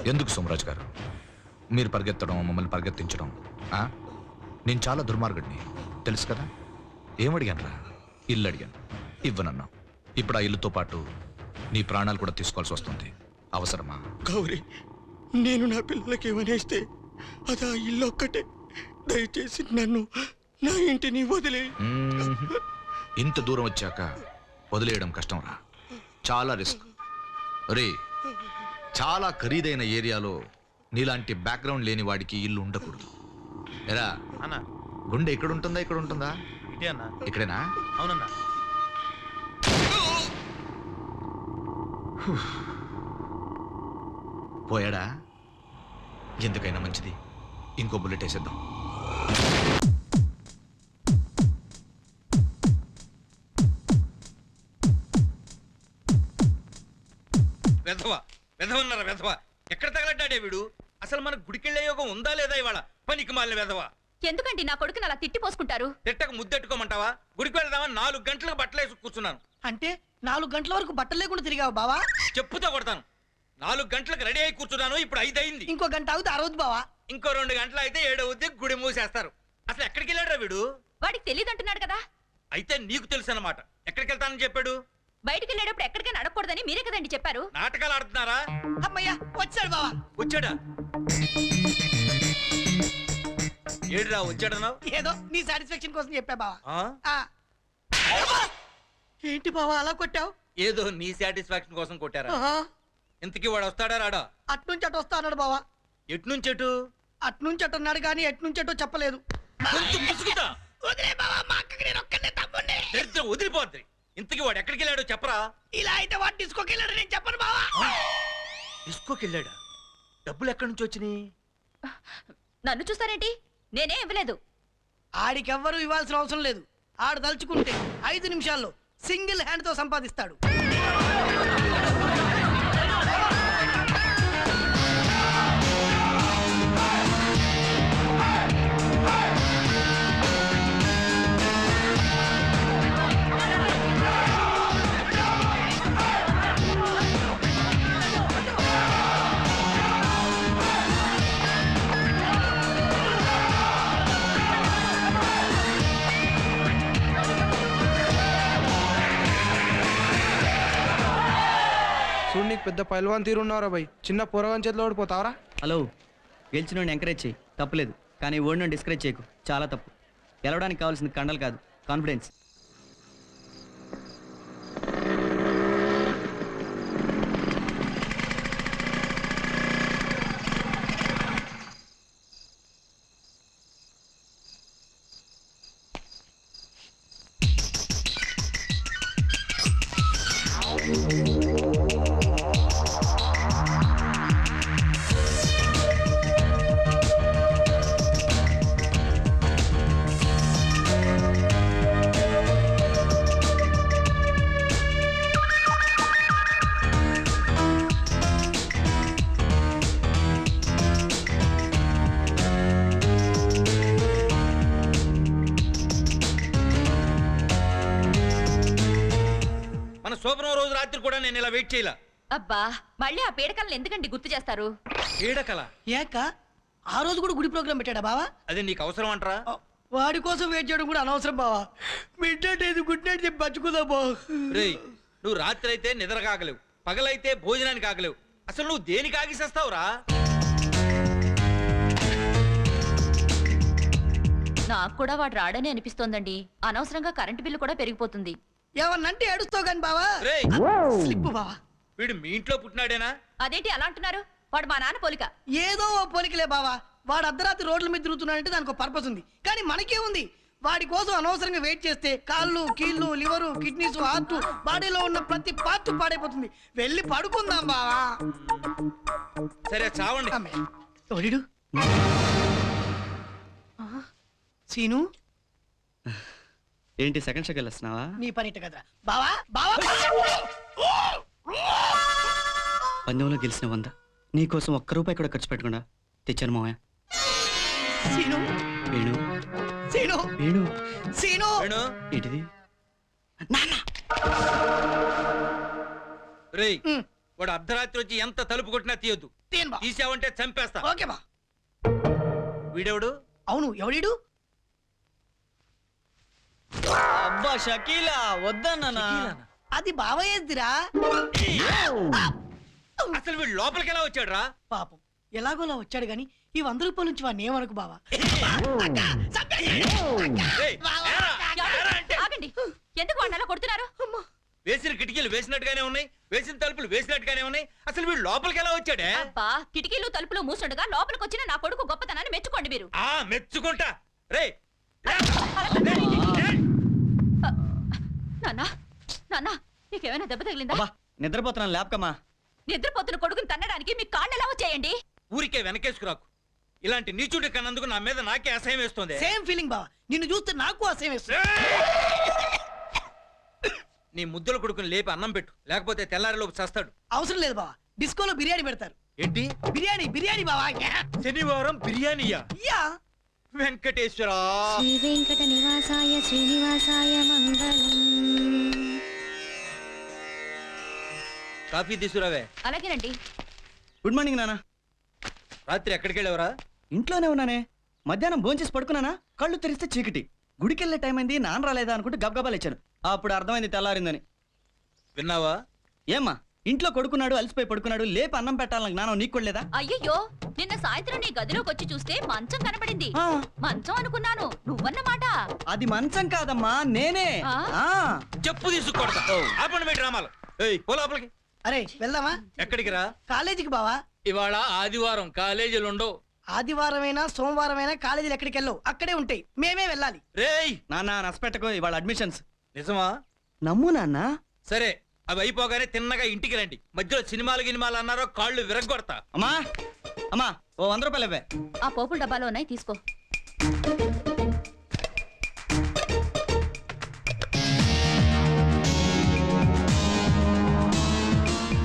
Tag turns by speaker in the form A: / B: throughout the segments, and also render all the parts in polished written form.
A: ఎందుకు సోమరాజు గారు మీరు పరిగెత్తడం, మమ్మల్ని పరిగెత్తించడం? నేను చాలా దుర్మార్గుడిని తెలుసు కదా. ఏమడిగాను రా? ఇల్లు అడిగాను, ఇవ్వనన్నా. ఇప్పుడు ఆ ఇల్లుతో పాటు నీ ప్రాణాలు కూడా తీసుకోవాల్సి వస్తుంది. అవసరమా?
B: గౌరీ, నేను నా పిల్లలకి ఏమనేస్తే అది ఆ ఇల్లు ఒక్కటే. దయచేసి నన్ను, నా ఇంటిని వదిలే.
A: ఇంత దూరం వచ్చాక వదిలేయడం కష్టం రా, చాలా రిస్క్. రే, చాలా ఖరీదైన ఏరియాలో నీలాంటి బ్యాక్గ్రౌండ్ లేని వాడికి ఇల్లు ఉండకూడదు. ఎరా
C: అన్నా,
A: గుండె ఇక్కడ ఉంటుందా, ఇక్కడ ఉంటుందా?
C: ఇటే అన్నా.
A: ఇక్కడేనా?
C: అవునన్నా.
A: పోయాడా? ఎందుకైనా మంచిది, ఇంకో బుల్లెట్ వేసేద్దాం.
C: వెధవా వెధవన్నారా వెధవా? ఎక్కడ తగలడ్డాడే వీడు? అసలు మన గుడికెళ్లే యోగం ఉందా లేదా ఇవాళ? పనికి మాలిన వెధవా.
D: ఎందుకండి నా కొడుకుని అలా తిట్టి పోసుకుంటారు?
C: తిట్టక ముద్దెట్టుకోమంటావా? గుడికి వెళ్దామని 4 గంటలకు బట్టలు వేసి కూర్చున్నాను.
E: అంటే 4 గంటల వరకు బట్టలు లేకుండా తిరిగావు బావా?
C: చెప్పుతో కొడతాను. 4 గంటలకు రెడీ అయి కూర్చున్నాను, ఇప్పుడు 5 అయింది.
E: ఇంకో గంట అవుతుంది అరవద్దు బావా.
C: ఇంకో 2 గంటలు అయితే 7 అవుద్ది, గుడి మూసేస్తారు. అసలు ఎక్కడికి వెళ్ళాడురా వీడు?
D: వాడికి తెలియదంటున్నాడు కదా.
C: అయితే నీకు తెలుసు అన్నమాట. ఎక్కడికి వెళ్తానని చెప్పాడు?
D: బయటికి వెళ్ళేటప్పుడు ఎక్కడికైనా అడగకూడదని మీరే కదండి చెప్పారు.
C: నాటకాలు ఆడుతున్నారా?
E: అమ్మయ్యా వచ్చాడు బావా.
C: వచ్చాడా? ఏడురా వచ్చాడన్నావు?
E: ఏదో నీ సాటిస్ఫాక్షన్ కోసం చెప్పా బావా.
C: ఆ?
E: ఏంటి బావా అలా కొట్టావు?
C: ఏదో నీ సాటిస్ఫాక్షన్ కోసం కొట్టారా? ఇంతకీ వాడు వస్తాడా రాడా?
E: అట్నుంచి అటు వస్తా అన్నాడు బావా.
C: ఎట్నుంచి ఎటు?
E: అట్నుంచి అటు అన్నాడు కానీ ఎట్నుంచి అటో చెప్పలేదు.
C: వదిలిపోద్ది. ఇంతకీ వాడు ఎక్కడికి వెళ్ళాడో చెప్పరా?
E: ఇలా అయితే వాడు డిస్కోకి వెళ్ళాడు, నేను చెప్పను బావా.
C: డిస్కోకి వెళ్ళాడా? డబ్బులు ఎక్కడి నుంచి వచ్చినాయి?
D: నన్ను చూస్తారేంటి? నేనే ఇవ్వలేదు.
E: ఆడికెవ్వరూ ఇవ్వాల్సిన అవసరం లేదు. ఆడు తలుచుకుంటే 5 నిమిషాల్లో సింగిల్ హ్యాండ్ తో సంపాదిస్తాడు.
F: చూడు, నీకు పెద్ద పైల్వాన్ తీరున్నారా భయ్, చిన్న పోరగాన్ చేతిలో ఓడిపోతావరా?
G: హలో, గెలిచిన ఎంకరేజ్ చేయి, తప్పులేదు. కానీ ఓడిని డిస్కరేజ్ చేయకు, చాలా తప్పు. గెలవడానికి కావాల్సింది కండలు కాదు, కాన్ఫిడెన్స్.
C: శోభనం రోజు రాత్రి కూడా నేను ఇలా వెయిట్ చేయలా.
D: అబ్బా, మళ్ళీ ఆ పీడకలను ఎందుకండి గుర్తు చేస్తారు?
C: పీడకల?
E: ఏక ఆ రోజు కూడా గుడి ప్రోగ్రామ్ పెట్టాడా బావా?
C: అదే నీకు అవసరం అంటారా?
E: వాడి కోసం వెయిట్ చేయడం కూడా అనవసరం బావా. మిడ్ నైట్ ఏది గుడ్ నైట్ చెప్పి బతుకుదా బావ.
C: రేయ్, నువ్వు రాత్రి అయితే నిద్ర కాగలేవు, పగలైతే భోజనానికి ఆగలేవు. అసలు నువ్వు దేనికి ఆగిసేస్తావురా?
D: నాకు కూడా వాడు రాడని అనిపిస్తోందండి. అనవసరంగా కరెంటు బిల్లు కూడా పెరిగిపోతుంది.
E: ఏమన్నంటే ఏడుస్తావు గాని బావా. స్లిప్ బావా.
C: వీడు మీ ఇంట్లో పుట్టినాడేనా?
D: అదేంటి అలా అంటున్నారు? వాడు మా నాన్న పోలిక.
E: ఏదో ఓ పోలికలే బావా. వాడు అర్ధరాత్రి రోడ్ల మీద తిరుగుతున్నాడంటే దానికి ఒక పర్పస్ ఉంది. కానీ మనకేముంది? వాడి కోసం అనవసరంగా వెయిట్ చేస్తే కాళ్ళు, కీళ్ళు, లివరు, కిడ్నీస్, హార్ట్, బాడీలో ఉన్న ప్రతి పార్ట్ పాడైపోతుంది. వెళ్ళి పడుకుందాం బావా.
C: సరే చావండి.
E: ఎవడు సీను?
G: ఏంటి సెకండ్ షోకి వెళ్ళొస్తున్నావా?
E: నీ పనిట కదరా బావా. బావా
G: పందెంలో గెలిచిన 100 నీకోసం ₹1 కూడా ఖర్చు పెట్టకుండా తెచ్చాను మావయ్య.
E: సీను,
G: వేణు,
E: సీను,
G: వేణు,
E: సీను.
G: ఏంటిది?
E: నాన్న.
C: రేయ్, వాడు అర్ధరాత్రి వచ్చి ఎంత తలుపు కొట్టినా తీయొద్దు.
E: తీయను బా.
C: తీసావంటే చంపేస్తా.
E: ఓకే బా.
C: వీడెవడు?
E: అవును, ఎవడీడు?
G: అబ్బా షకీలా వద్దన్నా.
E: అది బావయ్యదిరా.
C: అసలు వీడు లోపలికి ఎలా వచ్చాడు రా?
E: పాపం ఎలాగోలా వచ్చాడు గాని ఈ 100 రూపాయల నుంచి వాడిని ఏమనుకు బావా.
D: ఆగండి, ఎందుకు వాడిని అలా కొడుతున్నారు?
C: వేసిన కిటికీలు వేసినట్టుగానే ఉన్నాయి, వేసిన తలుపులు వేసినట్టుగానే ఉన్నాయి. అసలు వీడు లోపలికి ఎలా వచ్చాడే?
D: అబ్బా, కిటికీలు తలుపులు మూసుండగా లోపలికి వచ్చిన నా కొడుకు గొప్పతనాన్ని మెచ్చుకోండి మీరు.
C: ఆ మెచ్చుకుంటా. రే
D: నాన్నా, నాన్నా, నీకేమైనా దెబ్బ తగిలిందా?
G: అబ్బా నిద్రపోతున్నాను లేపకమ్మా.
D: నిద్రపోతున్న కొడుకుని తన్నడానికి మీ కాళ్ళు ఎలా వచ్చాయండి?
C: ఊరికే వెనకేసుకురాకు. ఇలాంటి నీచుడి కన్నందుకు నా మీద నాకే అసహ్యం వేస్తుంది.
E: సేమ్ ఫీలింగ్ బావా, నిన్ను చూస్తే నాకు అసహ్యం వేస్తుంది.
C: నీ ముద్దుల కొడుకుని లేపి అన్నం పెట్టు, లేకపోతే తెల్లారిలోపు చస్తాడు.
E: అవసరం లేదు బావా, డిస్కోలో బిర్యానీ పెడతారు.
C: ఏంటి?
E: బిర్యానీ బిర్యానీ బావా.
C: శనివారం బిర్యానీయా?
E: యా.
C: వెంకటేశ్వరా.
H: శ్రీ వెంకట నివాసాయ శ్రీనివాసాయ మంగళం.
C: కాఫీ తీసుకురావే.
D: అలాగేనండి.
G: గుడ్ మార్నింగ్ నాన్న.
C: రాత్రి ఎక్కడికి వెళ్ళావరా?
G: ఇంట్లోనే ఉన్నానే. మధ్యాహ్నం భోంచేసి పడుకున్నానా, కళ్ళు తెరిస్తే చీకటి. గుడికెళ్ళే టైం అయింది, నాన్న రాలేదా అనుకుంటే గబగబాలు ఇచ్చాను. అప్పుడు అర్థమైంది తెల్లారిందని.
C: విన్నావా?
G: ఏమ్మా ఇంట్లో కొడుకున్నాడు, అలసిపోయి పడుకున్నాడు, లేపి అన్నం పెట్టాలని జ్ఞానం నీకు కూడా లేదా?
D: అయ్యయ్యో, నిన్న సాయంత్రం నీ గదిలోకి వచ్చి చూస్తే మంచం కనపడింది.
G: ఆ,
D: మంచం అనుకున్నాను, నువ్వన్నమాట.
G: అది మంచం కాదమ్మా, నేనే.
D: ఆ?
G: ఆ,
C: చెప్పు తీసుకొడతా. ఆపండి మీ డ్రామాలు. ఏయ్ పో లోపలికి.
E: అరే వెళ్దామా?
C: ఎక్కడికి రా?
E: కాలేజీకి బావా.
C: ఇవాళ ఆదివారం, కాలేజీలు ఉండవు.
E: ఆదివారమైనా సోమవారమైనా కాలేజీలు ఎక్కడికి వెళ్ళవు, అక్కడే ఉంటాయి, మేమే వెళ్ళాలి.
C: రేయ్
G: నాన్న నష్టపెట్టకు, ఇవాళ అడ్మిషన్స్.
C: నిజమా?
G: నమ్ము నాన్న.
C: సరే, అవి అయిపోగానే తిన్నగా ఇంటికి రండి. మధ్యలో సినిమాలు గినిమాలు అన్నారో కాళ్ళు విరగొడతా.
G: అమ్మా అమ్మా ఓ 100 రూపాయలు ఇవ్వే.
D: ఆ పోపుల డబ్బాలో ఉన్నాయి, తీసుకో.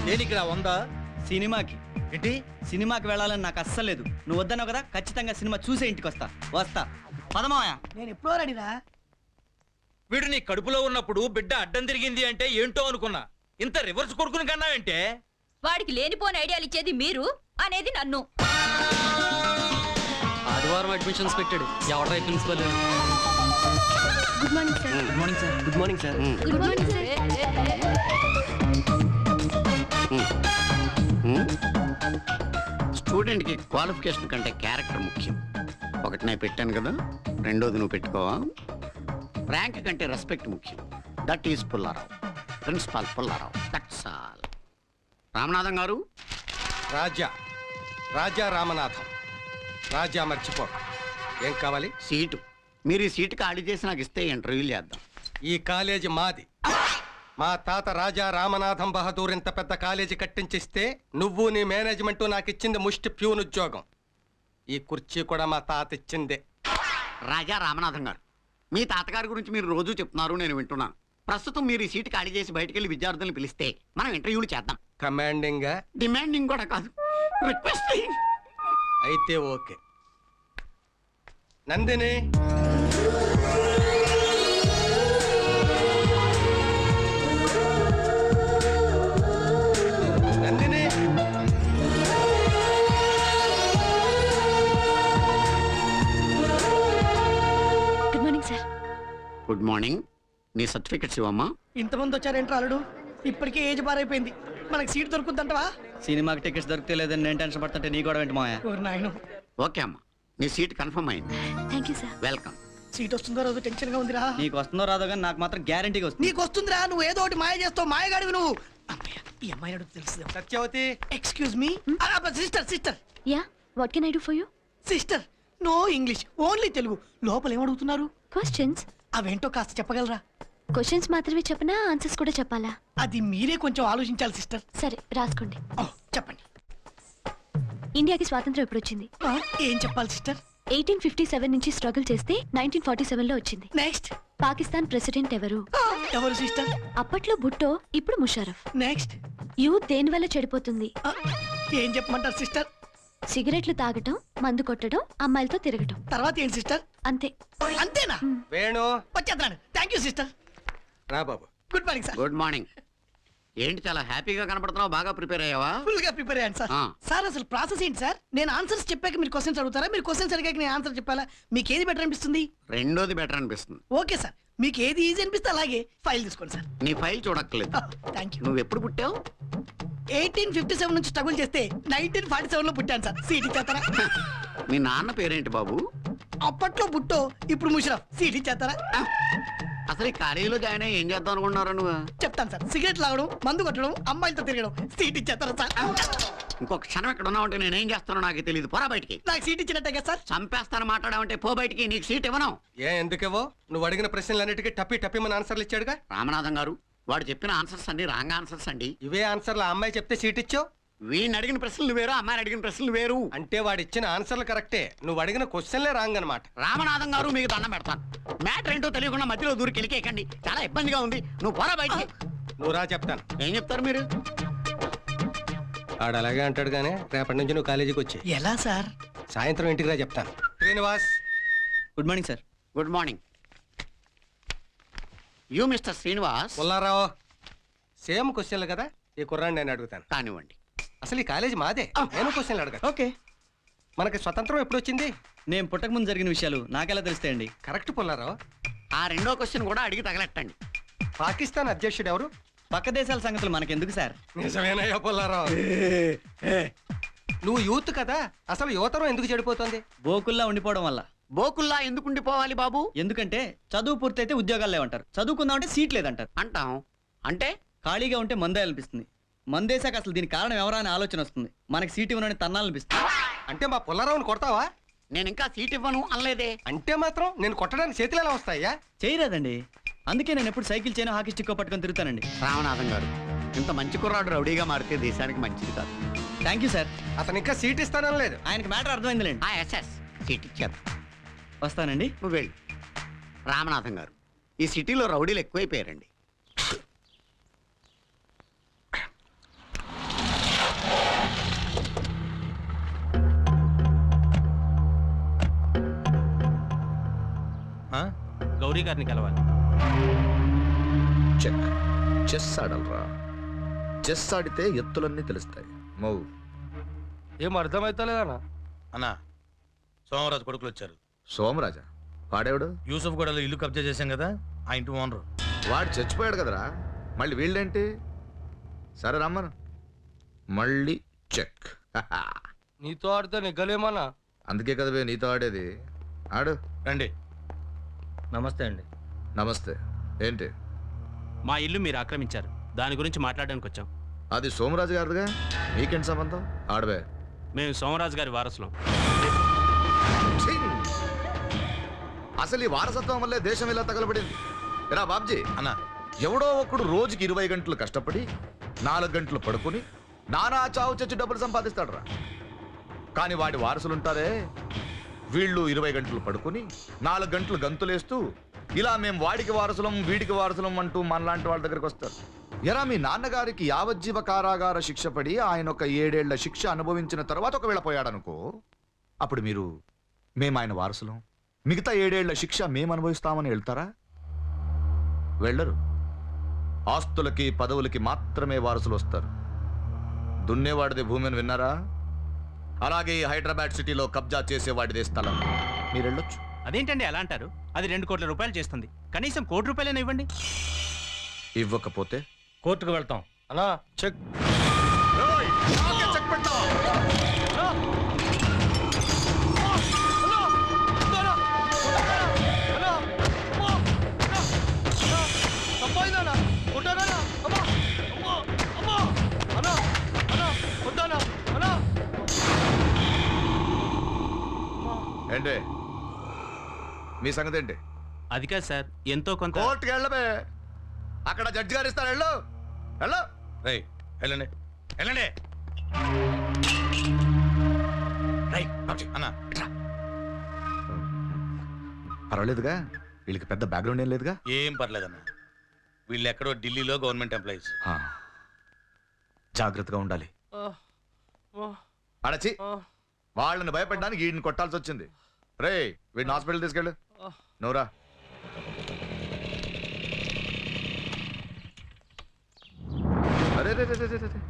C: దేనికి రా 100?
G: సినిమాకి.
C: ఏంటి?
G: సినిమాకి వెళ్ళాలని నాకు అస్సలు లేదు. నువ్వు వద్దన్నావు కదా, ఖచ్చితంగా సినిమా చూసే ఇంటికి వస్తా. వస్తా పదమాయా.
E: నేను ఎప్పుడో రెడీరా.
C: వీడు నీ కడుపులో ఉన్నప్పుడు బిడ్డ అడ్డం తిరిగింది అంటే ఏంటో అనుకున్నా. ఇంత రివర్స్ కొడుకుని కన్నావంటే?
D: వాడికి లేనిపోని ఐడియాలు ఇచ్చేది మీరు, అనేది నన్ను.
I: ఆదివారం అడ్మిషన్స్ పెట్టాడు. ఎవడరా principal?
H: Good morning sir.
I: Good morning sir. Good morning sir.
H: Good morning sir.
J: స్టూడెంట్కి క్వాలిఫికేషన్ కంటే క్యారెక్టర్ ముఖ్యం. ఒకటి నేను పెట్టాను కదా, రెండోది నువ్వు పెట్టుకోవా. ర్యాంక్ కంటే రెస్పెక్ట్ ముఖ్యం. That is Pullarao, principal Pullarao. That's all. Ramanatham garu.
B: Raja రాజా రామనాథం. రాజా మర్చిపో. ఏం కావాలి?
J: సీటు. మీరు ఈ సీటు ఖాళీ చేసి నాకు ఇస్తే ఇంటర్వ్యూలు చేద్దాం.
B: ఈ కాలేజీ మాది. మా తాత రాజా రామనాథం బహదూర్ ఇంత పెద్ద కాలేజీ కట్టించిస్తే నువ్వు నీ మేనేజ్మెంట్ నాకు ఇచ్చింది ముష్టి ప్యూన్ ఉద్యోగం. ఈ కుర్చీ కూడా మా తాత ఇచ్చిందే.
J: రాజా రామనాథం గారు, మీ తాతగారి గురించి మీరు రోజు చెప్తున్నారు, నేను వింటున్నాను. ప్రస్తుతం మీరు ఈ సీటు ఖాళీ చేసి బయటికి వెళ్ళి విద్యార్థులను పిలిస్తే మనం ఇంటర్వ్యూలు చేద్దాం.
B: కమాండింగ్ గా?
J: డిమాండింగ్ కూడా కాదు, రిక్వెస్టింగ్.
B: అయితే okay. Nandini, Nandini,
H: good morning sir.
J: Good morning. నీ సర్టిఫికెట్స్ ఇవ్వమ్మా.
E: ఇంతమంది వచ్చారేంట్రా అల్లుడు, ఇప్పటికే ఏజ్ పారైపోయింది, మనకి సీట్ దొరుకుతుందంటవా?
G: సినిమాకి టికెట్స్ దొరికితే లేదని నేను టెన్షన్ పడుతుంటే నీ కూడా వెంట మాయా.
E: ఓరి నాయనో.
J: ఓకే అమ్మా, నీ సీట్ కన్ఫర్మ్ అయింది.
H: Thank you sir.
J: Welcome.
E: Seat వస్తుందో రోజు టెన్షన్ గా ఉందిరా.
G: నీకు వస్తుందో రాదో కానీ నాకు మాత్రం గ్యారంటీగా వస్తుంది.
E: నీకు వస్తుందిరా, నువ్వు ఏదో ఒకటి మాయ చేస్తావు, మాయగాడివి నువ్వు. అమ్మయ్య, ఈ అమ్మాయి అడుగు తెలుసు.
B: Satyavathi.
E: Excuse me. Sister sister
H: yeah, what can I do for you?
E: Sister, no English, only Telugu. లోపల ఏమడుగుతున్నారు?
H: క్వశ్చన్స్.
E: అవేంటో కాస్త చెప్పగలరా?
H: క్వశ్చన్స్ మాత్రమే చెప్పనా, ఆన్సర్స్ కూడా చెప్పాలా?
E: అది మీరే కొంచెం ఆలోచించాలి సిస్టర్.
H: సరే రాసుకోండి.
E: ఓ, చెప్పండి.
H: ఇండియాకి స్వాతంత్రం ఎప్పుడు వచ్చింది?
E: ఆ, ఏం చెప్పాలి సిస్టర్?
H: 1857 నుంచి స్ట్రగుల్ చేస్తే 1947లో వచ్చింది.
E: నెక్స్ట్.
H: పాకిస్తాన్ ప్రెసిడెంట్ ఎవరు?
E: ఎవరు సిస్టర్?
H: అప్పట్లో భుట్టో, ఇప్పుడు ముషారఫ్.
E: నెక్స్ట్.
H: యూత్ దేని వల్ల చెడిపోతుంది?
E: ఏం చెప్పమంటారు సిస్టర్?
H: సిగరెట్లు తాగటం, మందు కొట్టడం, అమ్మాయిలతో తిరగటం.
E: తర్వాత ఏంటి సిస్టర్?
H: అంతే.
E: అంతేనా?
B: వేణు.
E: వచ్చేస్తున్నాను. Thank you sister.
B: రా బాబు.
E: Good morning sir.
J: Good morning. ఏంటి చాలా హ్యాపీగా కనపడుతున్నావు, బాగా ప్రిపేర్ అయ్యావా?
E: ఫుల్ గా ప్రిపేర్ అయ్యాను సార్.
J: ఆ.
E: సార్ అసలు ప్రాసెస్ ఏంటి సార్? నేను ఆన్సర్స్ చెప్పాక మీరు క్వశ్చన్స్ అడుగుతారా, మీరు క్వశ్చన్స్ అడిగాక నేను ఆన్సర్ చెప్పాలా? మీకు ఏది బెటర్ అనిపిస్తుంది?
J: రెండోది బెటర్ అనిపిస్తుంది.
E: ఓకే సార్, మీకు ఏది ఈజీ అనిపిస్తే అలాగే ఫైల్ తీసుకోండి సార్.
J: నీ ఫైల్ చూడక్కర్లేదు.
E: Thank you.
J: నువ్వు ఎప్పుడు పుట్టావు?
E: 1857 నుంచి స్ట్రగుల్ చేస్తే 1947 లో పుట్టాను సార్. సీట్ ఇచ్చేస్తారా?
J: మీ నాన్న పేరేంటి బాబు?
E: అప్పట్లో బుట్టో, ఇప్పుడు ముషరఫ్. సీట్ ఇచ్చేస్తారా?
J: అసలు ఈ కాలేజీలో జాయిన్ అయ్యి ఏం చేద్దాం అనుకుంటున్నారా నువ్వు?
E: చెప్తాను సార్. సిగరెట్ లాగడం, మందు కొట్టడం, అమ్మాయిలతో తిరగడం. సీట్ ఇచ్చేస్తారా సార్?
J: ఇంకొక క్షణం ఎక్కడ ఉన్నావంటే నేనేం చేస్తానో నాకు తెలియదు. పోరా బయటికి.
E: నాకు సీట్ ఇచ్చినట్టే కదా సార్?
J: చంపేస్తాను మాట్లాడావంటే పో బయటికి. నీకు సీట్ ఇవ్వను.
B: ఎందుకేవో నువ్వు అడిగిన ప్రశ్నలన్నిటికీ టప్పి మన ఆన్సర్లు ఇచ్చాడుగా.
J: రామనాథం గారు, వాడు చెప్పిన ఆన్సర్స్ అన్ని రాంగ్ ఆన్సర్స్ అండి.
B: ఇవే ఆన్సర్లు ఆ అమ్మాయి చెప్తే సీట్ ఇచ్చావు.
J: వీడిని అడిగిన ప్రశ్నలు వేరు, అమ్మాయిని అడిగిన ప్రశ్నలు వేరు.
B: అంటే వాడు ఇచ్చిన ఆన్సర్లు కరెక్టే, నువ్వు అడిగిన క్వశ్చన్లే రాంగ్ అనమాట.
J: రామనాథం గారు, మీకు దండం పెడతాను. మ్యాటర్ ఏంటో తెలియకుండా మధ్యలో దూరికి వెళ్ళికేకండి. చాలా ఇబ్బందిగా ఉంది. నువ్వు పోరా బయటికి.
B: నువ్వు రా చెప్తాను.
J: ఏం చెప్తారు మీరు?
B: ఆడు అలాగే అంటాడు కానీ రేపటి నుంచి నువ్వు కాలేజీకి వచ్చి
E: ఎలా సార్?
B: సాయంత్రం ఇంటికి రా చెప్తాను. Srinivas.
G: Good morning sir.
J: Good morning. You mister Srinivas.
B: Pullarao. Same క్వశ్చన్లు కదా, ఈ కుర్రాన్ని నేను అడుగుతాను.
J: కానివ్వండి.
B: అసలు ఈ కాలేజీ మాదే, నేను క్వశ్చన్లు అడగను.
G: ఓకే.
B: మనకి స్వతంత్రం ఎప్పుడు వచ్చింది?
G: నేను పుట్టక ముందు జరిగిన విషయాలు నాకెలా తెలుస్తాయండి?
B: కరెక్ట్ పుల్లారావు.
J: ఆ రెండో క్వశ్చన్ కూడా అడిగి తగలెట్టండి.
B: పాకిస్తాన్ అధ్యక్షుడు ఎవరు?
G: పక్క దేశాల సంగతులు మనకెందుకు సార్?
B: నిజమేనయ్యా పుల్లారావు. నువ్వు యూత్ కదా, అసలు యువతరం ఎందుకు చెడిపోతుంది?
G: బోకుల్లా ఉండిపోవడం వల్ల.
J: బోకుల్లా ఎందుకు ఉండిపోవాలి బాబు?
G: ఎందుకంటే చదువు పూర్తయితే ఉద్యోగాలు లేవంటారు, చదువుకుందామంటే సీట్ లేదంటారు.
J: అంటాం. అంటే
G: ఖాళీగా ఉంటే మందే అనిపిస్తుంది. మందేశాక అసలు దీనికి కారణం ఎవరా అని ఆలోచన వస్తుంది. మనకి సీట్ ఇవ్వనని తన్నాలనిపిస్తుంది.
B: అంటే మా పుల్లారావుని కొడతావా?
J: నేను ఇంకా సీట్ ఇవ్వను అనలేదే.
B: అంటే మాత్రం నేను కొట్టడానికి చేతులు ఎలా వస్తాయా?
G: చేయరాదండి. అందుకే నేను ఎప్పుడు సైకిల్ చేయను, హాకీ స్టిక్ పట్టుకొని తిరుగుతానండి.
J: రామనాథం గారు, ఇంత మంచి కుర్రాడు రౌడీగా మారితే దేశానికి మంచిది కాదు.
G: Thank you sir.
B: అతను ఇంకా సీట్ ఇస్తానని లేదు.
G: ఆయనకి మ్యాటర్ అర్థమైందిలేండి.
J: ఎస్ఎస్ సీట్ ఇచ్చారు.
G: వస్తానండి.
J: నువ్వు వెళ్ళు. రామనాథం గారు, ఈ సిటీలో రౌడీలు ఎక్కువైపోయారండి.
I: గౌరీ గారిని కలవాలి.
A: చెక్. చెస్ ఆడలరా. చెస్ ఆడితే ఎత్తులన్నీ తెలుస్తాయి. మౌ.
B: ఏం అర్థమైతలేదన్నా?
C: అన్నా, సోమరాజు కొడుకులు వచ్చారు.
A: సోమరాజా? వాడేవాడు?
C: యూసఫ్ గూడలో ఇల్లు కబ్జా చేశాం కదా, ఆ ఇంటి ఓనరు.
A: వాడు చచ్చిపోయాడు కదరా, మళ్ళీ వీళ్ళేంటి? సరే రమ్మను. మళ్ళీ చెక్.
B: నీతో ఆడితే నెగ్గలేమన్నా.
A: అందుకే కదా నీతో ఆడేది. ఆడు.
C: రండి. నమస్తే అండి.
A: నమస్తే. ఏంటి?
I: మా ఇల్లు మీరు ఆక్రమించారు, దాని గురించి మాట్లాడడానికి వచ్చాం.
A: అది సోమరాజు గారిదిగా, మీకేంటి సంబంధం? ఆడవే.
I: మేము సోమరాజు గారి వారసులం.
A: ఛీ! అసలు ఈ వారసత్వం వల్లే దేశం ఇలా తగలబడింది. ఎరా బాబ్జీ
C: అన్నా,
A: ఎవడో ఒకడు రోజుకి 20 గంటలు కష్టపడి 4 గంటలు పడుకుని నానా చావు చచ్చి డబ్బులు సంపాదిస్తాడు రా. కానీ వాడి వారసులుంటారే, వీళ్ళు 20 గంటలు పడుకుని 4 గంటలు గంతులేస్తూ ఇలా మేము వాడికి వారసులం వీడికి వారసులం అంటూ మనలాంటి వాళ్ళ దగ్గరికి వస్తారు. ఎరా మీ నాన్నగారికి యావజ్జీవ కారాగార శిక్ష పడి ఆయన ఒక 7 ఏళ్ల శిక్ష అనుభవించిన తర్వాత ఒకవేళ పోయాడనుకో, అప్పుడు మీరు మేము ఆయన వారసులం, మిగతా 7 ఏళ్ల శిక్ష మేము అనుభవిస్తామని వెళ్తారా? వెళ్ళరు. ఆస్తులకి పదవులకి మాత్రమే వారసులు వస్తారు. దున్నేవాడిదే భూమి అని విన్నారా? అలాగే హైదరాబాద్ సిటీలో కబ్జా చేసేవాడిదే స్థలం. మీరు వెళ్ళొచ్చు.
I: అదేంటండి అలా అంటారు? అది 2 కోట్ల రూపాయలు చేస్తుంది. కనీసం 1 కోటి రూపాయలైనా ఇవ్వండి.
A: ఇవ్వకపోతే
C: కోర్టుకు వెళ్తాం.
B: అన్నా చెక్.
A: చెక్ పెట్టావా? ఏంటి మీ సంగతి ఏంటి?
I: అది కాదు సార్, ఎంతో కొంత.
A: కోర్టుకి వెళ్ళబే, అక్కడ జడ్జి గారు ఇస్తారు. వెళ్ళు వెళ్ళు.
C: రేయ్, వెళ్ళండి వెళ్ళండి. అన్నా,
A: పర్వాలేదుగా, వీళ్ళకి పెద్ద బ్యాక్గ్రౌండ్ ఏం లేదుగా.
C: ఏం పర్లేదన్నా, వీళ్ళు ఎక్కడో ఢిల్లీలో గవర్నమెంట్ ఎంప్లాయీస్.
A: జాగ్రత్తగా ఉండాలి. అడచి వాళ్ళని భయపడడానికి వీడిని కొట్టాల్సి వచ్చింది. రే వీడిని హాస్పిటల్ తీసుకెళ్ళు. నువ్వురా. అరే రే రే రే రే రే.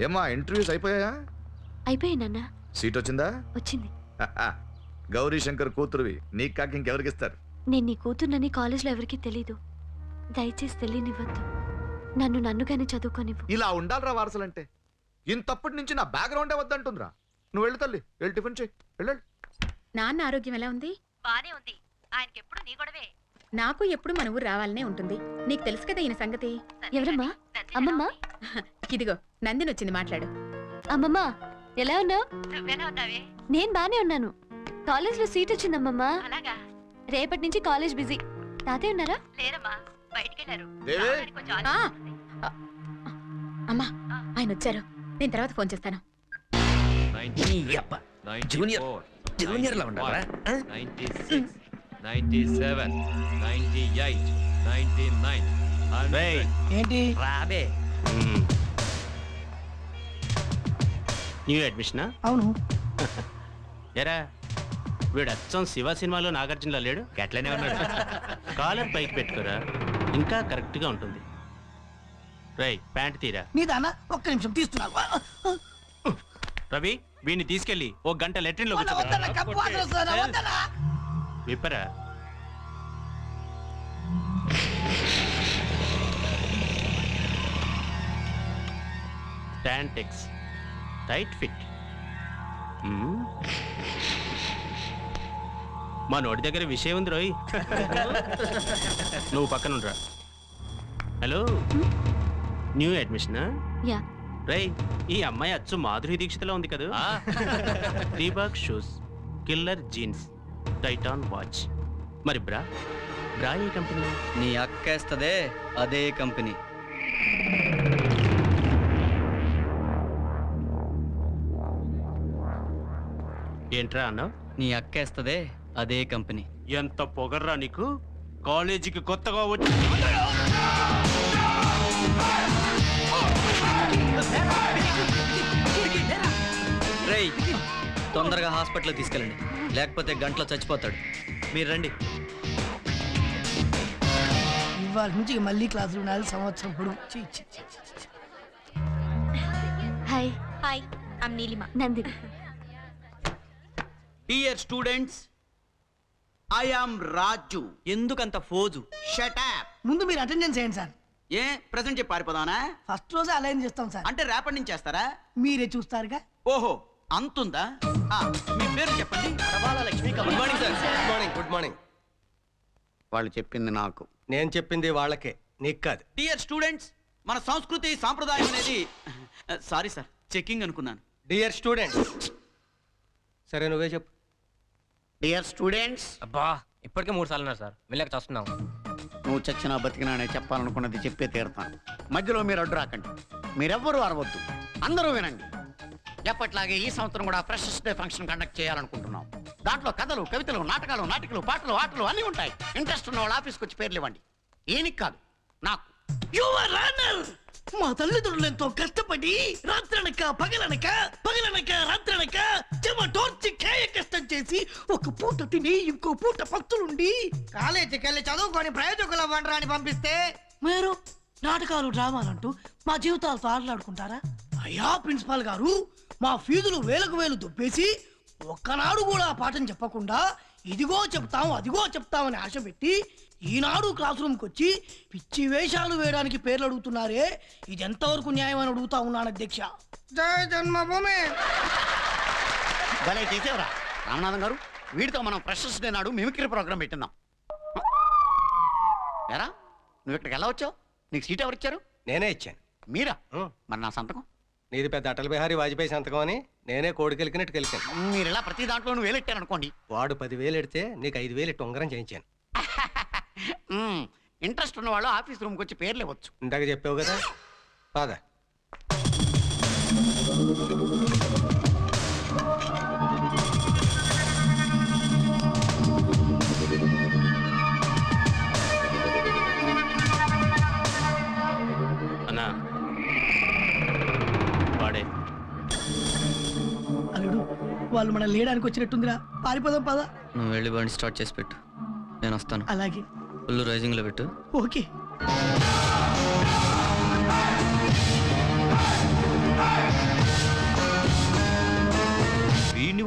A: ఏమ్మా ఇంటర్వ్యూస్ అయిపోయాయా?
H: అయిపోయి నాన్న.
A: సీట్ వచ్చిందా?
H: వచ్చింది.
A: గౌరీ శంకర్ కూతురువి, నీకు కాక ఇంకెవరికి ఇస్తారు?
H: నేను నీ కూతుర్నని కాలేజ్లో ఎవరికీ తెలీదు. దయచేసి తెలియనివ్వద్దు. నన్నుగానే చదువుకోనివ్వు.
A: ఇలా ఉండాలిరా వారసులంటే. ఇంతప్పటి నుంచి నా బ్యాక్గ్రౌండే వద్దంటుందిరా. నువ్వు వెళ్ళు తల్లి, వెళ్ళి టిఫిన్ చేయి. వెళ్ళు.
K: నాన్న ఆరోగ్యం ఎలా ఉంది?
D: బానే ఉంది. ఆయనకి ఎప్పుడు నీ గొడవే.
K: నాకు ఎప్పుడు మన ఊరు రావాలనే ఉంటుంది. నీకు తెలుసు కదా ఈయన సంగతి.
H: ఎవరమ్మా? అమ్మమ్మ?
K: ఇదిగో నందిని వచ్చింది, మాట్లాడు.
H: అమ్మమ్మ ఎలా ఉన్నావు?
D: నువ్వెలా ఉన్నావే?
H: నేను బానే ఉన్నాను. కాలేజ్లో సీట్ వచ్చిందమ్మమ్మ.
D: అలాగా?
H: రేపటి నుంచి కాలేజ్ బిజీ. తాతయ్య ఉన్నారా?
D: లేరమ్మా, బయటికెళ్ళారు.
A: దేవి?
D: రావడానికి కొంచెం
K: ఆ,
D: ఆలస్యం అవుతుంది.
K: అమ్మా ఆయన వచ్చారు, నేను తర్వాత ఫోన్ చేస్తాను.
C: జూనియర్ లా ఉండాలా? 96, 97, 98, 99.
E: ఏంటి?
C: రాబే.
I: న్యూ అడ్మిషనా?
E: అవును.
I: ఎరా వీడు అచ్చం శివ సినిమాలో నాగార్జునలా లేడు?
C: గట్లనే ఉన్నాడు.
I: కాలర్ పైకి పెట్టుకోరా, ఇంకా కరెక్ట్గా ఉంటుంది. రై ప్యాంట్ తీరా.
E: నీదానా? ఒక్క నిమిషం తీస్తున్నాను.
I: రవి వీడిని తీసుకెళ్ళి ఓ గంట లెట్రిన్లో
E: వద్దన్నా, కప్పు వాసన వస్తుందన్నా, వద్దన్నా.
I: విప్పరా. Tantex tight fit. మా నోటి దగ్గర విషయం ఉంది రోయ్. నువ్వు పక్కనుండ్రా. హలో, న్యూ అడ్మిషనా?
H: యా.
I: రై ఈ అమ్మాయి అచ్చు మాధురి దీక్షితలో ఉంది కదా. Reebok shoes, killer jeans, Titan watch. మరి బ్రా ఏ కంపెనీ?
G: నీ అక్కేస్తదే అదే కంపెనీ.
I: ఏంట్రా అన్నావు?
G: నీ అక్కేస్తదే అదే కంపెనీ.
I: ఎంత పొగర్రా నీకు? కాలేజీకి కొత్తగా వచ్చి
G: రేయ్ తొందరగా హాస్పిటల్ తీసుకెళ్ళండి, లేకపోతే గంటలో చచ్చిపోతాడు. మీరు రండి.
E: ఇవాళ నుంచి మళ్ళీ క్లాసులు 4 సంవత్సరం పొడుగు.
H: Hi.
K: Hi, I'm Neelima.
H: Nandini.
J: Dear students, I am Raju.
G: ఎందుకంత ఫోజు?
J: Shut up.
E: ముందు మీరు అటెండెన్స్ చేయండి సార్.
J: ఏ ప్రెజెంట్ చెప్పి పారిపోదానా?
E: ఫస్ట్ రోజే అలైన్ చేస్తాం సార్.
J: అంటే రేపటి నుంచి చేస్తారా?
E: మీరే చూస్తారుగా.
J: ఓహో అంతుందా? మీ పేరు చెప్పండి.
G: Good morning sir.
B: Good morning. Good morning.
J: వాళ్ళు చెప్పింది నాకు,
B: నేను చెప్పింది వాళ్ళకే, నీకు కాదు.
J: డియర్ స్టూడెంట్స్, మన సంస్కృతి సాంప్రదాయం అనేది సారీ సార్, చెకింగ్ అనుకున్నాను.
B: Dear student. సరే నువ్వే చెప్పు.
J: డియర్ స్టూడెంట్స్,
L: అబ్బా ఇప్పటికే 3 సార్లు ఉన్నారు సార్, వెళ్ళాక చూస్తున్నాం.
J: నువ్వు చచ్చినా బతికినానే చెప్పాలనుకున్నది చెప్పే తీరుతాను. మధ్యలో మీరు అడ్డు రాకండి. మీరెవ్వరూ అరవద్దు, అందరూ వినండి. ఎప్పట్లాగే ఈ సంవత్సరం కూడా ఫ్రెషర్స్ డే ఫంక్షన్ కండక్ట్ చేయాలనుకుంటున్నాం. దాంట్లో కథలు, కవితలు, నాటకాలు, పాటలు, ఆటలు అన్నీ ఉంటాయి. ఇంట్రెస్ట్ ఉన్న వాళ్ళు ఆఫీస్కి వచ్చి పేర్లు ఇవ్వండి. ఏనికి కాదు, నాకు.
E: యువర్ ఆనర్, మా తల్లిదండ్రులు ఎంతో కష్టపడి రాత్రనక పగలనక రాత్రనక చెమటోర్చి కేయ కష్టం చేసి ఒక పూట తిని ఇంకో పూట పస్తులుండి కాలేజీకి వెళ్ళి చదువుకొని ప్రయోజకులు అవ్వండి అని పంపిస్తే మీరు నాటకాలు డ్రామాలంటూ మా జీవితాలతో ఆటలాడుకుంటారా? అయ్యా ప్రిన్సిపాల్ గారు, మా ఫీజులు వేలకు వేలు దుబ్బేసి ఒక్కనాడు కూడా పాఠం చెప్పకుండా ఇదిగో చెప్తాం అదిగో చెప్తామని ఆశ పెట్టి ఈనాడు క్లాస్ రూమ్కి వచ్చి పిచ్చి వేషాలు వేయడానికి పేర్లు అడుగుతున్నారే, ఇది ఎంతవరకు న్యాయం అని అడుగుతా ఉన్నాను అధ్యక్ష. జై జన్మభూమి.
J: భలే చేసేవరా రామనాథం గారు. వీడితో మనం ఫ్రెషర్స్ డే నాడు మిమిక్రీ ప్రోగ్రామ్ పెట్టిందాం. ఎరా నువ్వు ఇక్కడికి ఎలా వచ్చావు? నీకు సీట్ ఎవరు ఇచ్చారు?
B: నేనే ఇచ్చాను.
J: మీరా? మరి నా సంతకం?
B: నీది పెద్ద అటల్ బిహారీ వాజ్పేయి సంతకం అని నేనే కోడికెలికినట్టు కెలికాను.
J: మీరు ఇలా ప్రతి దాంట్లోనూ వేలెట్టారనుకోండి.
B: వాడు 10,000 ఎడితే నీకు 5,000 ఎట్టి ఉంగరం చేయించాను.
J: ఇంట్రెస్ట్ ఉన్న వాళ్ళు ఆఫీస్ రూమ్కి వచ్చి పేర్లు ఇవ్వచ్చు.
B: ఇందాక చెప్పావు కదా, పద.
I: అన్నా వాడే.
E: అల్లుడు, వాళ్ళు మనం లేడానికి వచ్చినట్టుందిరా, పారిపోదాం పద.
G: నువ్వు వెళ్ళి బండి స్టార్ట్ చేసి పెట్టు, నేను వస్తాను.
E: అలాగే.
G: ఫుల్ రైజింగ్లో పెట్టు.
E: ఓకే.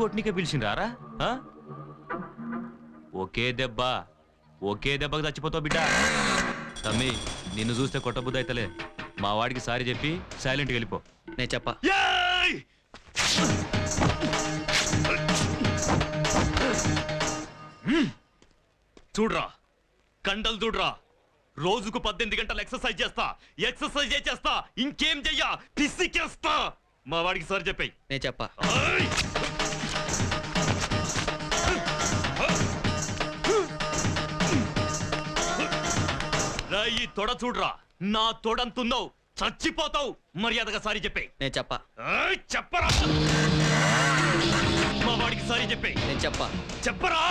L: కొట్టినికే పిలిచిండ్రారా ఒకే దెబ్బకు చచ్చిపోతావు బిడ్డ. తమ్మి నిన్ను చూస్తే కొట్టబుద్ధి అయితలే. మా వాడికి సారీ చెప్పి సైలెంట్గా వెళ్ళిపో.
G: నేను చెప్పా.
L: చూడ్రా కండలు చూడ్రా. రోజుకు 18 గంటలు ఎక్సర్సైజ్ చేస్తా ఇంకేం చెయ్యా పిసికేస్తా. మా వాడికి సారీ చెప్పాయి.
G: నేను చెప్పా.
L: ఈ తొడ చూడ్రా. నా తొడంతున్నావు చచ్చిపోతావు. మర్యాదగా సారీ చెప్పాయి.
G: నేను చెప్పా.
L: చెప్పరా. మా వాడికి సారీ చెప్పాయి.
G: నేను చెప్పా.
L: చెప్పరా.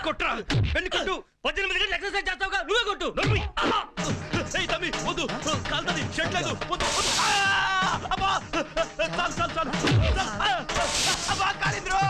L: కొట్రా పెళ్లి కొట్టు. 18 గంటలు ఎక్సర్సైజ్ చేస్తావుగా నువ్వే కొట్టు. తమ్మి వద్దు కాలుతుంది షర్ట్ లేదు. చాలు అబ్బా కాలింద్రో.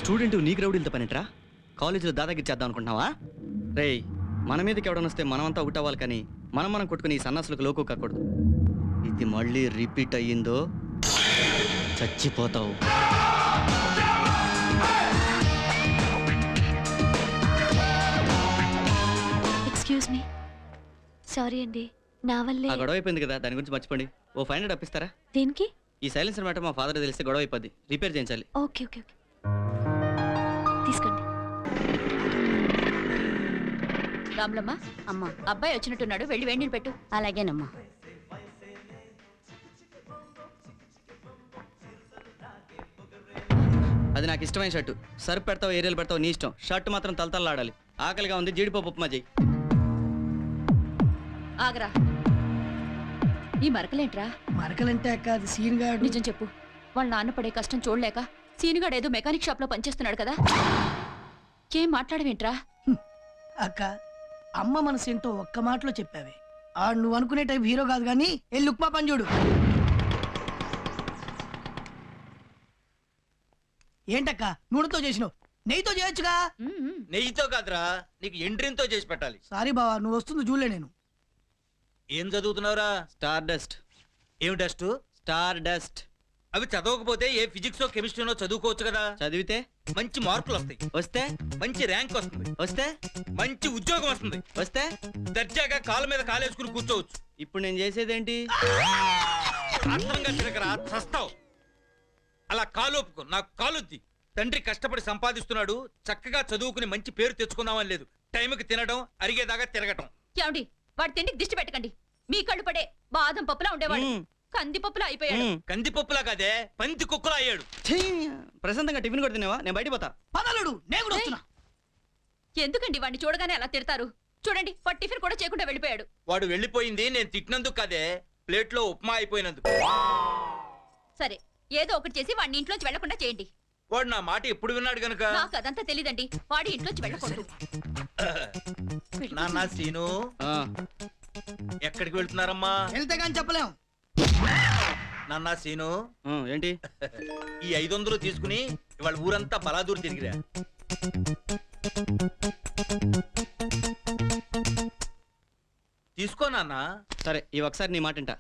G: స్టూడెంట్ నీకు రౌడీలతో పనిట్రా. కాలేజీలో దాదాగిరి చేద్దాం అనుకుంటున్నావా? రేయ్ మన మీదకి ఎవడని వస్తే మనమంతా ఒకటి అవ్వాలి కానీ మనం కొట్టుకుని ఈ సన్నాసులకు లోకు కాకూడదు. ఇది మళ్ళీ రిపీట్ అయ్యిందో చచ్చిపోతావు.
H: Excuse me. సారీ అండి, నా వల్లే.
G: ఆ గొడవ అయిపోయింది కదా, దాని గురించి మర్చిపోండి. ఓ 500 అప్పిస్తారా?
H: దేనికి?
G: ఈ సైలెన్సర్ మ్యాటర్ మా ఫాదర్ తెలిస్తే గొడవ అయిపోద్ది. రిపేర్ చేయించాలి.
H: ఓకే ఓకే ఓకే, తీసుకోండి.
D: రాములమ్మ,
K: అమ్మా.
D: అబ్బాయి వచ్చినట్టున్నాడు, వెళ్ళి వేడి నీళ్ళు పెట్టు.
K: అలాగేనమ్మా.
G: అది నాకు ఇష్టమైన షర్టు. సర్ఫ్ పెడతావు ఏరియాలు పెడతావు నీ ఇష్టం. షర్ట్ మాత్రం తలతల్లాడాలి. ఆకలిగా ఉంది, జీడిపప్పు ఉప్మా చెయ్యి.
D: ఆగరా. ఈ మరకలేంట్రా?
E: మరకలంటే అక్క అది సీన్ గాడు.
D: నిజం చెప్పు, వాళ్ళ నాన్న పడే కష్టం చూడలేక సీనుగాడు ఏదో మెకానిక్ షాప్ లో పనిచేస్తున్నాడు కదా, ఏం మాట్లాడవేంట్రా?
E: అక్క అమ్మ మనసేంటో ఒక్క మాటలో చెప్పావే. నువ్వు అనుకునే టైప్ హీరో కాదు కానీ వెళ్ళి ఉప్మా పని చూడు. ఏంటక్క నూనెతో చేసినావు, నెయ్యితో చేయొచ్చుగా.
C: నెయ్యితో కాదురా, నీకు ఎండ్రిన్తో చేసి పెట్టాలి.
E: సారీ బావా, నువ్వు వస్తుంది చూడలే నేను.
C: ఏం చదువుతున్నావురా?
G: Star dust.
C: ఏం డస్ట్?
G: Star dust.
C: అవి చదవకపోతే ఏ ఫిజిక్సో కెమిస్ట్రీనో చదువుకోవచ్చు కదా.
G: చదివితే
C: మంచి మార్కులు వస్తాయి.
G: వస్తే
C: మంచి ర్యాంక్ వస్తుంది.
G: వస్తే
C: మంచి ఉద్యోగం వస్తుంది.
G: వస్తే
C: దర్జాగా కాళ్ళ మీద కాలేసుకుని కూర్చోవచ్చు.
G: ఇప్పుడు నేను చేసేదేంటి?
C: అర్థంగా తిరగరా, చస్తావు. అలా కాలోపుకో, నాకు కాలుద్ది. తండ్రి కష్టపడి సంపాదిస్తున్నాడు, చక్కగా చదువుకుని మంచి పేరు తెచ్చుకుందామని లేదు. టైంకి తినడం, అరిగేదాకా తిరగటం.
D: ఏమండి, వాడి తిండికి దిష్టి పెట్టకండి. మీ కళ్ళు పడే బాదం పప్పులా ఉండేవాడు కందిపప్పులా అయిపోయాడు.
C: కందిపప్పులా కాదే, పంది కుక్కలా అయ్యాడు.
G: ప్రశాంతంగా టిఫిన్ కూడా తినేవా? నేను బయట పోతా.
E: పదలుడు నేను కూడా వస్తున్నా.
D: ఎందుకండి వాడిని చూడగానే అలా తిడతారు? చూడండి, వాడు టిఫిన్ కూడా చేయకుండా వెళ్ళిపోయాడు.
C: వాడు వెళ్ళిపోయింది నేను తిట్టినందుకు కాదే, ప్లేట్లో ఉప్మా అయిపోయినందుకు.
D: సరే, ఏదో ఒకటి చేసి వాడిని ఇంట్లోంచి వెళ్లకుండా చేయండి.
C: వాడు నా మాట ఎప్పుడు విన్నాడు గనుక.
D: నాకు అదంతా తెలీదండి. వాడి ఇంట్లోంచి వెళ్ళకూడదు.
C: నాన్న సీను, ఎక్కడికి వెళ్తున్నారమ్మా?
E: వెళ్తే కానీ చెప్పలేం.
C: నాన్న సీను,
G: ఏంటి?
C: ఈ 500 తీసుకుని ఇవాళ ఊరంతా బలాదూరు తిరిగిరా. తీసుకో నాన్న.
G: సరే, ఈ ఒకసారి నీ మాట వింటా.